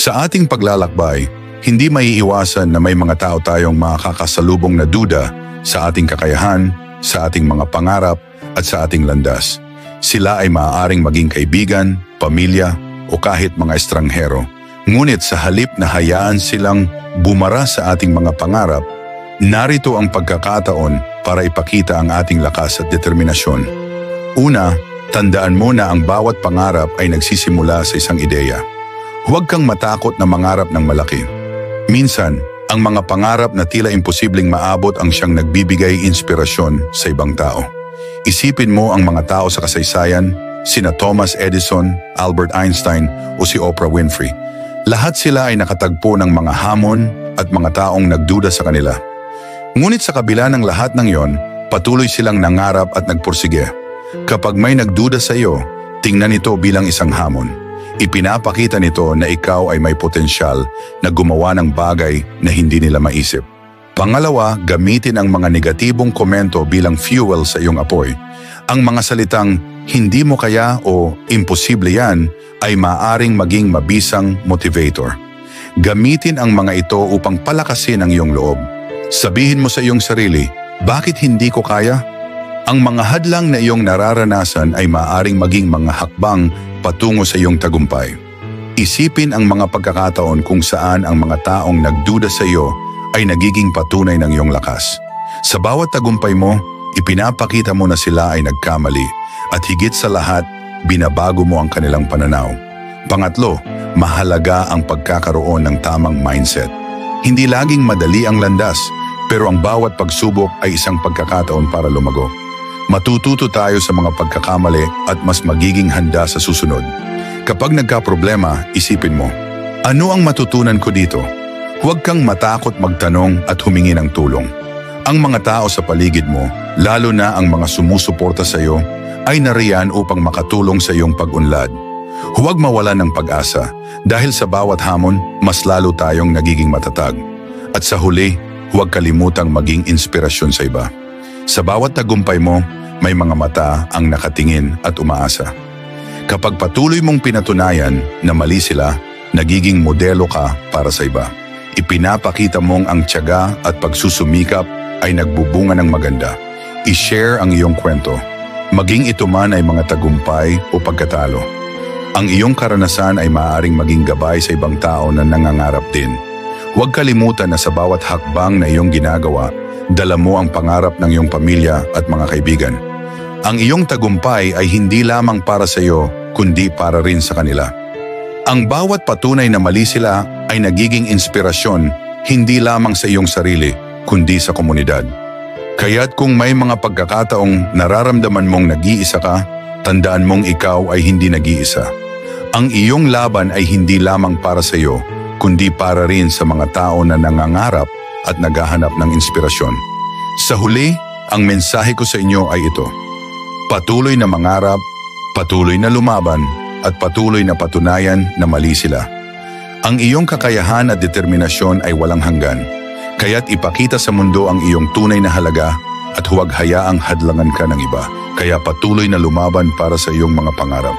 Sa ating paglalakbay, hindi maiiwasan na may mga tao tayong makakasalubong na duda sa ating kakayahan, sa ating mga pangarap at sa ating landas. Sila ay maaaring maging kaibigan, pamilya o kahit mga estranghero. Ngunit sa halip na hayaan silang bumara sa ating mga pangarap, narito ang pagkakataon para ipakita ang ating lakas at determinasyon. Una, tandaan mo na ang bawat pangarap ay nagsisimula sa isang ideya. Huwag kang matakot na mangarap ng malaki. Minsan, ang mga pangarap na tila imposibleng maabot ang siyang nagbibigay inspirasyon sa ibang tao. Isipin mo ang mga tao sa kasaysayan, sina Thomas Edison, Albert Einstein o si Oprah Winfrey. Lahat sila ay nakatagpo ng mga hamon at mga taong nagduda sa kanila. Ngunit sa kabila ng lahat ng yon, patuloy silang nangarap at nagpursige. Kapag may nagduda sa iyo, tingnan ito bilang isang hamon. Ipinapakita nito na ikaw ay may potensyal na gumawa ng bagay na hindi nila maisip. Pangalawa, gamitin ang mga negatibong komento bilang fuel sa iyong apoy. Ang mga salitang, hindi mo kaya o imposible yan, ay maaaring maging mabisang motivator. Gamitin ang mga ito upang palakasin ang iyong loob. Sabihin mo sa iyong sarili, bakit hindi ko kaya? Ang mga hadlang na iyong nararanasan ay maaaring maging mga hakbang patungo sa iyong tagumpay. Isipin ang mga pagkakataon kung saan ang mga taong nagduda sa iyo ay nagiging patunay ng iyong lakas. Sa bawat tagumpay mo, ipinapakita mo na sila ay nagkamali at higit sa lahat, binabago mo ang kanilang pananaw. Pangatlo, mahalaga ang pagkakaroon ng tamang mindset. Hindi laging madali ang landas, pero ang bawat pagsubok ay isang pagkakataon para lumago. Matututo tayo sa mga pagkakamali at mas magiging handa sa susunod. Kapag nagkaproblema, isipin mo, ano ang matutunan ko dito? Huwag kang matakot magtanong at humingi ng tulong. Ang mga tao sa paligid mo, lalo na ang mga sumusuporta sa iyo, ay nariyan upang makatulong sa iyong pag-unlad. Huwag mawalan ng pag-asa dahil sa bawat hamon, mas lalo tayong nagiging matatag. At sa huli, huwag kalimutang maging inspirasyon sa iba. Sa bawat tagumpay mo, may mga mata ang nakatingin at umaasa. Kapag patuloy mong pinatunayan na mali sila, nagiging modelo ka para sa iba. Ipinapakita mong ang tiyaga at pagsusumikap ay nagbubunga ng maganda. I-share ang iyong kwento. Maging ito man ay mga tagumpay o pagkatalo. Ang iyong karanasan ay maaaring maging gabay sa ibang tao na nangangarap din. Huwag kalimutan na sa bawat hakbang na iyong ginagawa, dala mo ang pangarap ng iyong pamilya at mga kaibigan. Ang iyong tagumpay ay hindi lamang para sa iyo, kundi para rin sa kanila. Ang bawat patunay na mali sila ay nagiging inspirasyon hindi lamang sa iyong sarili, kundi sa komunidad. Kaya't kung may mga pagkakataong nararamdaman mong nag-iisa ka, tandaan mong ikaw ay hindi nag-iisa. Ang iyong laban ay hindi lamang para sa iyo, kundi para rin sa mga tao na nangangarap at naghahanap ng inspirasyon. Sa huli, ang mensahe ko sa inyo ay ito. Patuloy na mangarap, patuloy na lumaban, at patuloy na patunayan na mali sila. Ang iyong kakayahan at determinasyon ay walang hanggan. Kaya't ipakita sa mundo ang iyong tunay na halaga at huwag hayaang hadlangan ka ng iba. Kaya patuloy na lumaban para sa iyong mga pangarap.